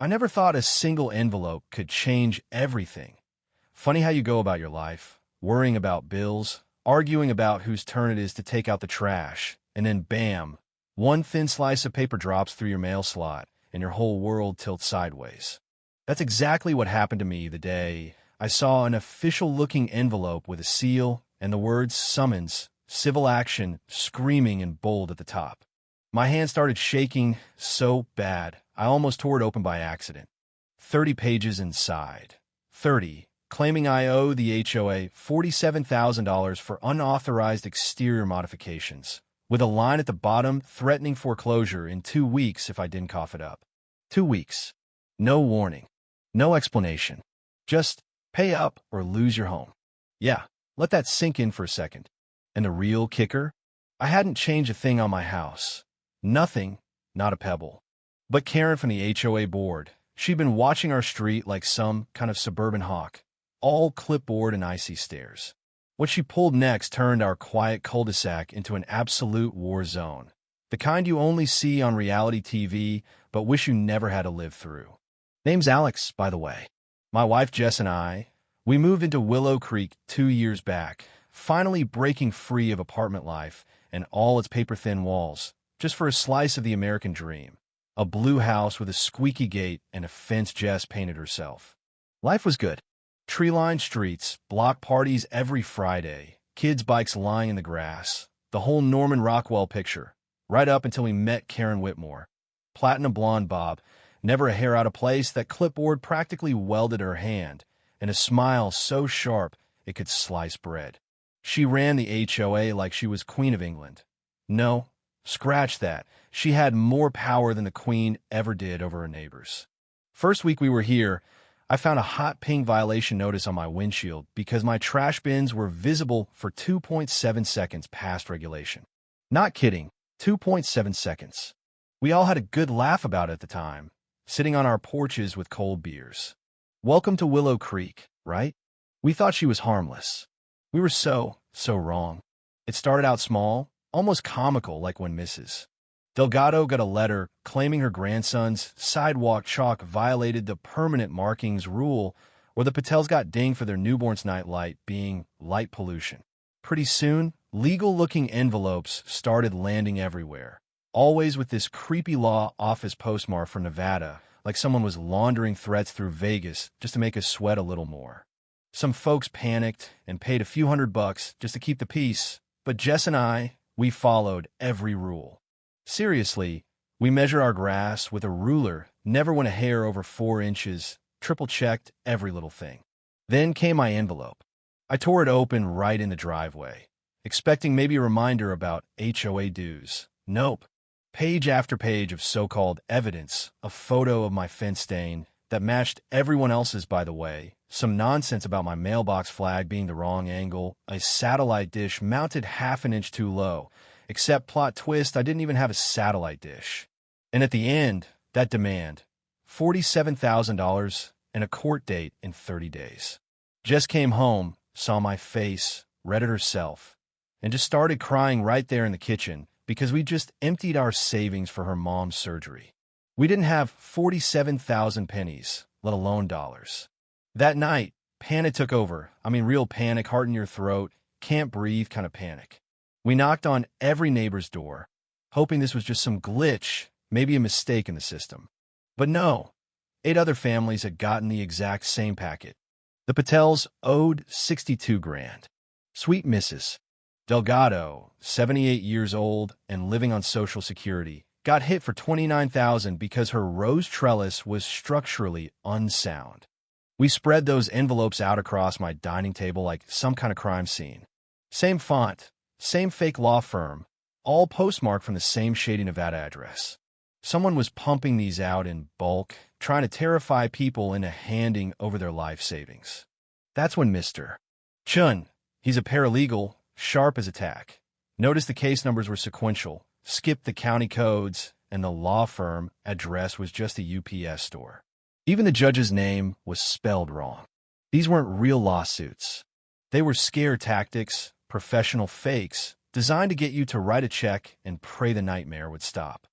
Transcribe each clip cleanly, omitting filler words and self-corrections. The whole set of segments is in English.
I never thought a single envelope could change everything. Funny how you go about your life, worrying about bills, arguing about whose turn it is to take out the trash, and then bam, one thin slice of paper drops through your mail slot, and your whole world tilts sideways. That's exactly what happened to me the day I saw an official-looking envelope with a seal and the words summons, civil action, screaming in bold at the top. My hand started shaking so bad, I almost tore it open by accident. 30 pages inside. 30, claiming I owe the HOA $47,000 for unauthorized exterior modifications, with a line at the bottom threatening foreclosure in 2 weeks if I didn't cough it up. 2 weeks. No warning. No explanation. Just pay up or lose your home. Yeah, let that sink in for a second. And the real kicker? I hadn't changed a thing on my house. Nothing, not a pebble. But Karen from the HOA board, she'd been watching our street like some kind of suburban hawk, all clipboard and icy stares. What she pulled next turned our quiet cul-de-sac into an absolute war zone. The kind you only see on reality TV, but wish you never had to live through. Name's Alex, by the way. My wife Jess and I, we moved into Willow Creek 2 years back, finally breaking free of apartment life and all its paper-thin walls, just for a slice of the American dream. A blue house with a squeaky gate and a fence Jess painted herself. Life was good. Tree-lined streets, block parties every Friday, kids' bikes lying in the grass, the whole Norman Rockwell picture, right up until we met Karen Whitmore. Platinum blonde bob, never a hair out of place, that clipboard practically welded her hand, and a smile so sharp it could slice bread. She ran the HOA like she was Queen of England. No, scratch that. She had more power than the Queen ever did over her neighbors. First week we were here, I found a hot pink violation notice on my windshield because my trash bins were visible for 2.7 seconds past regulation. Not kidding, 2.7 seconds. We all had a good laugh about it at the time, sitting on our porches with cold beers. Welcome to Willow Creek, right? We thought she was harmless. We were so wrong. It started out small, almost comical, like when Mrs. Delgado got a letter claiming her grandson's sidewalk chalk violated the permanent markings rule, or the Patels got dinged for their newborn's night light being light pollution. Pretty soon, legal-looking envelopes started landing everywhere, always with this creepy law office postmark from Nevada, like someone was laundering threats through Vegas just to make us sweat a little more. Some folks panicked and paid a few $100 just to keep the peace, but Jess and I, we followed every rule. Seriously, we measured our grass with a ruler, never went a hair over 4 inches, triple-checked every little thing. Then came my envelope. I tore it open right in the driveway, expecting maybe a reminder about HOA dues. Nope. Page after page of so-called evidence, a photo of my fence stain that matched everyone else's, by the way, some nonsense about my mailbox flag being the wrong angle, a satellite dish mounted half an inch too low, except plot twist, I didn't even have a satellite dish. And at the end, that demand, $47,000 and a court date in 30 days. Jess came home, saw my face, read it herself, and just started crying right there in the kitchen because we just emptied our savings for her mom's surgery. We didn't have 47,000 pennies, let alone dollars. That night, panic took over. I mean, real panic, heart in your throat, can't breathe kind of panic. We knocked on every neighbor's door, hoping this was just some glitch, maybe a mistake in the system. But no, 8 other families had gotten the exact same packet. The Patels owed $62,000. Sweet Mrs. Delgado, 78 years old and living on Social Security, got hit for $29,000 because her rose trellis was structurally unsound. We spread those envelopes out across my dining table like some kind of crime scene. Same font, same fake law firm, all postmarked from the same shady Nevada address. Someone was pumping these out in bulk, trying to terrify people into handing over their life savings. That's when Mr. Chun, he's a paralegal, sharp as a tack, noticed the case numbers were sequential, skipped the county codes, and the law firm address was just a UPS store. Even the judge's name was spelled wrong. These weren't real lawsuits. They were scare tactics, professional fakes, designed to get you to write a check and pray the nightmare would stop.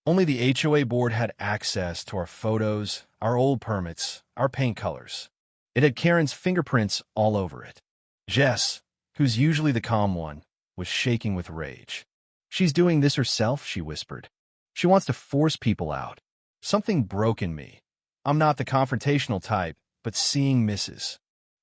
Only the HOA board had access to our photos, our old permits, our paint colors. It had Karen's fingerprints all over it. Jess, who's usually the calm one, was shaking with rage. "She's doing this herself," she whispered. "She wants to force people out. Something broke in me. I'm not the confrontational type, but seeing Mrs.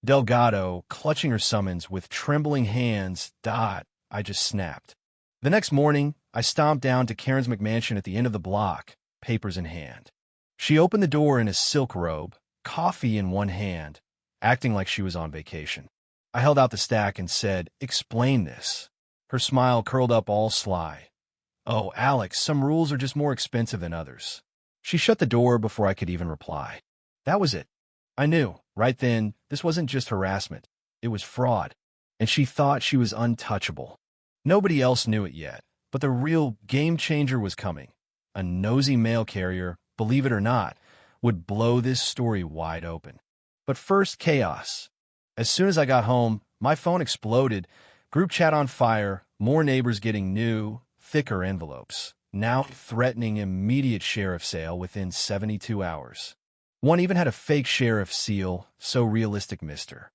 Delgado clutching her summons with trembling hands, I just snapped. The next morning, I stomped down to Karen's McMansion at the end of the block, papers in hand. She opened the door in a silk robe, coffee in one hand, acting like she was on vacation. I held out the stack and said, "Explain this." Her smile curled up all sly. "Oh, Alex, some rules are just more expensive than others." She shut the door before I could even reply. That was it. I knew, right then, this wasn't just harassment. It was fraud. And she thought she was untouchable. Nobody else knew it yet, but the real game changer was coming. A nosy mail carrier, believe it or not, would blow this story wide open. But first, chaos. As soon as I got home, my phone exploded, group chat on fire, more neighbors getting new, thicker envelopes, now threatening immediate sheriff sale within 72 hours. One even had a fake sheriff seal, so realistic, Mr.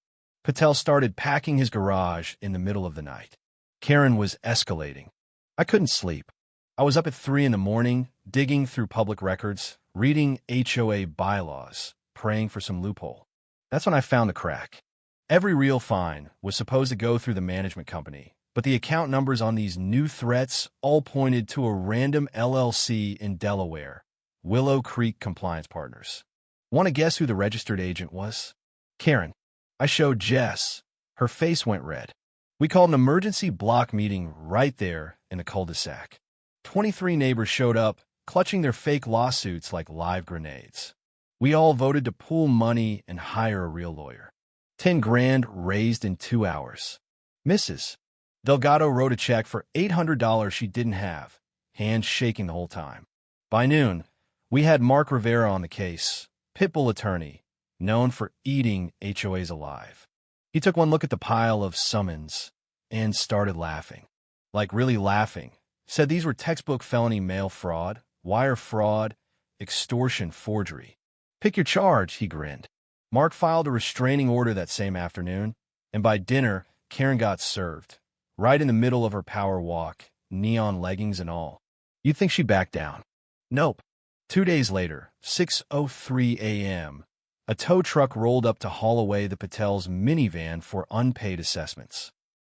Patel started packing his garage in the middle of the night. Karen was escalating. I couldn't sleep. I was up at 3 in the morning, digging through public records, reading HOA bylaws, praying for some loophole. That's when I found the crack. Every real fine was supposed to go through the management company, but the account numbers on these new threats all pointed to a random LLC in Delaware, Willow Creek Compliance Partners. Want to guess who the registered agent was? Karen. I showed Jess. Her face went red. We called an emergency block meeting right there in the cul-de-sac. 23 neighbors showed up, clutching their fake lawsuits like live grenades. We all voted to pool money and hire a real lawyer. 10 grand raised in 2 hours. Mrs. Delgado wrote a check for $800 she didn't have, hands shaking the whole time. By noon, we had Mark Rivera on the case, pitbull attorney, known for eating HOAs alive. He took one look at the pile of summons and started laughing. Like really laughing. Said these were textbook felony mail fraud, wire fraud, extortion, forgery. Pick your charge, he grinned. Mark filed a restraining order that same afternoon, and by dinner, Karen got served. Right in the middle of her power walk, neon leggings and all. You'd think she backed down. Nope. 2 days later, 6:03 a.m., a tow truck rolled up to haul away the Patels' minivan for unpaid assessments.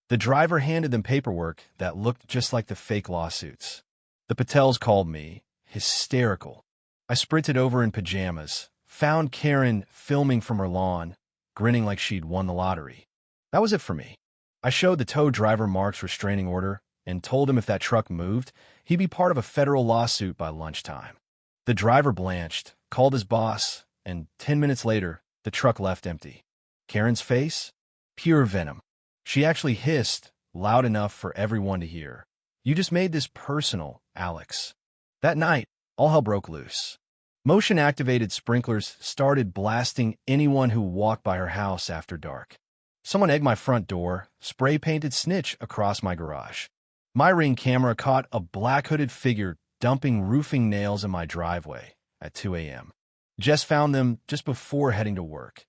The driver handed them paperwork that looked just like the fake lawsuits. The Patels called me, hysterical. I sprinted over in pajamas, found Karen filming from her lawn, grinning like she'd won the lottery. That was it for me. I showed the tow driver Mark's restraining order and told him if that truck moved, he'd be part of a federal lawsuit by lunchtime. The driver blanched, called his boss, and 10 minutes later, the truck left empty. Karen's face? Pure venom. She actually hissed, loud enough for everyone to hear. "You just made this personal, Alex." That night, all hell broke loose. Motion-activated sprinklers started blasting anyone who walked by her house after dark. Someone egged my front door, spray-painted snitch across my garage. My Ring camera caught a black-hooded figure dumping roofing nails in my driveway at 2 a.m. Jess found them just before heading to work.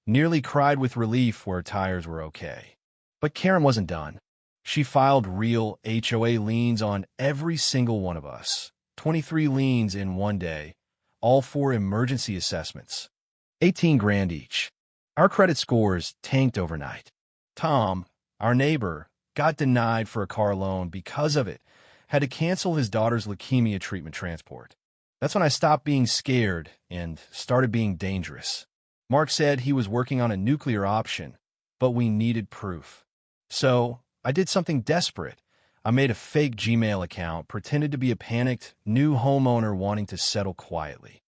Nearly cried with relief where her tires were okay. But Karen wasn't done. She filed real HOA liens on every single one of us. 23 liens in one day, all for emergency assessments. 18 grand each. Our credit scores tanked overnight. Tom, our neighbor, got denied for a car loan because of it, had to cancel his daughter's leukemia treatment transport. That's when I stopped being scared and started being dangerous. Mark said he was working on a nuclear option, but we needed proof. So I did something desperate. I made a fake Gmail account, pretended to be a panicked new homeowner wanting to settle quietly.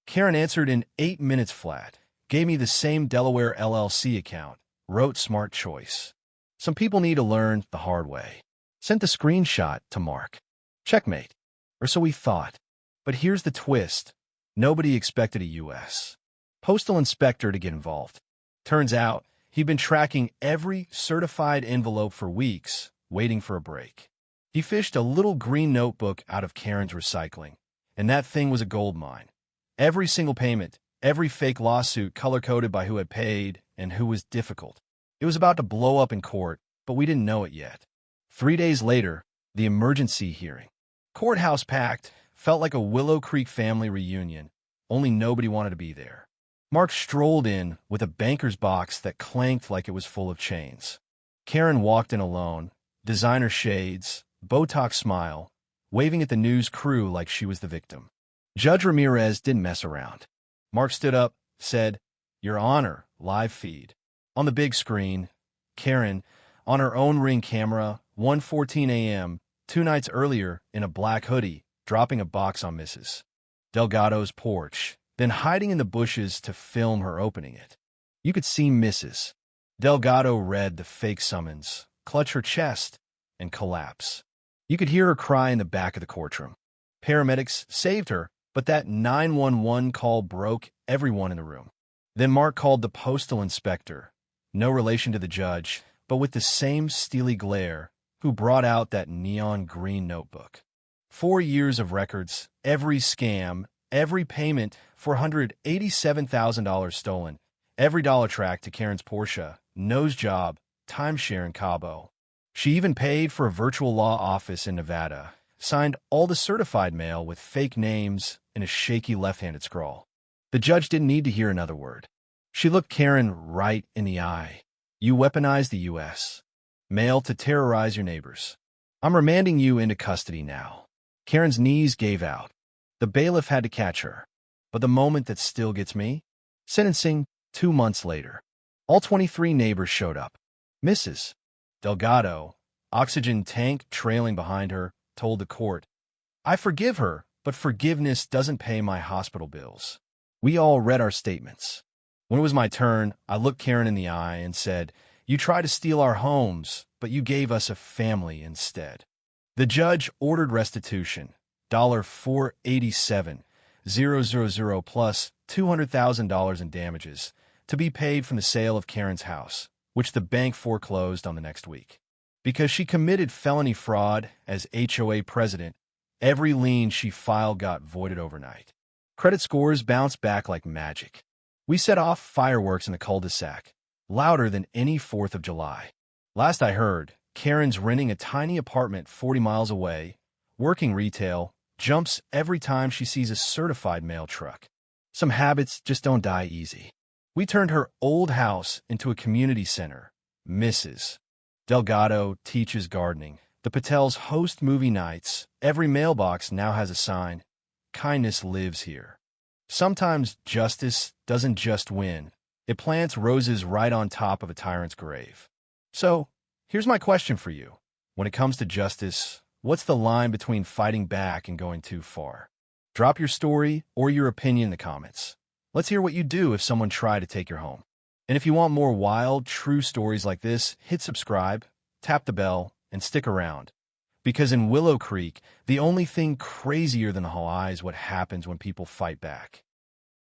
Karen answered in 8 minutes flat, gave me the same Delaware LLC account, wrote smart choice. Some people need to learn the hard way. Sent the screenshot to Mark. Checkmate. Or so we thought. But here's the twist. Nobody expected a U.S. postal inspector to get involved. Turns out, he'd been tracking every certified envelope for weeks, waiting for a break. He fished a little green notebook out of Karen's recycling, and that thing was a gold mine. Every single payment, every fake lawsuit color-coded by who had paid and who was difficult. It was about to blow up in court, but we didn't know it yet. 3 days later, the emergency hearing. Courthouse packed, felt like a Willow Creek family reunion, only nobody wanted to be there. Mark strolled in with a banker's box that clanked like it was full of chains. Karen walked in alone, designer shades, Botox smile, waving at the news crew like she was the victim. Judge Ramirez didn't mess around. Mark stood up, said, "Your Honor, live feed." On the big screen, Karen, on her own Ring camera, 1:14 a.m., 2 nights earlier, in a black hoodie, dropping a box on Mrs. Delgado's porch, then hiding in the bushes to film her opening it. You could see Mrs. Delgado read the fake summons, clutch her chest, and collapse. You could hear her cry in the back of the courtroom. Paramedics saved her, but that 911 call broke everyone in the room. Then Mark called the postal inspector, no relation to the judge, but with the same steely glare, who brought out that neon green notebook. 4 years of records, every scam, every payment, $487,000 stolen, every dollar tracked to Karen's Porsche, nose job, timeshare in Cabo. She even paid for a virtual law office in Nevada, signed all the certified mail with fake names and a shaky left-handed scrawl. The judge didn't need to hear another word. She looked Karen right in the eye. "You weaponized the U.S. mail to terrorize your neighbors. I'm remanding you into custody now." Karen's knees gave out. The bailiff had to catch her. But the moment that still gets me? Sentencing 2 months later. All 23 neighbors showed up. Mrs. Delgado, oxygen tank trailing behind her, told the court, "I forgive her, but forgiveness doesn't pay my hospital bills." We all read our statements. When it was my turn, I looked Karen in the eye and said, "You tried to steal our homes, but you gave us a family instead." The judge ordered restitution, $487,000 plus $200,000 in damages, to be paid from the sale of Karen's house, which the bank foreclosed on the next week. Because she committed felony fraud as HOA president, every lien she filed got voided overnight. Credit scores bounced back like magic. We set off fireworks in the cul-de-sac, louder than any 4th of July. Last I heard, Karen's renting a tiny apartment 40 miles away, working retail, jumps every time she sees a certified mail truck. Some habits just don't die easy. We turned her old house into a community center. Mrs. Delgado teaches gardening. The Patels host movie nights. Every mailbox now has a sign, "Kindness lives here." Sometimes justice doesn't just win. It plants roses right on top of a tyrant's grave. So, here's my question for you. When it comes to justice, what's the line between fighting back and going too far? Drop your story or your opinion in the comments. Let's hear what you'd do if someone tried to take your home. And if you want more wild, true stories like this, hit subscribe, tap the bell, and stick around. Because in Willow Creek, the only thing crazier than the HOA is what happens when people fight back.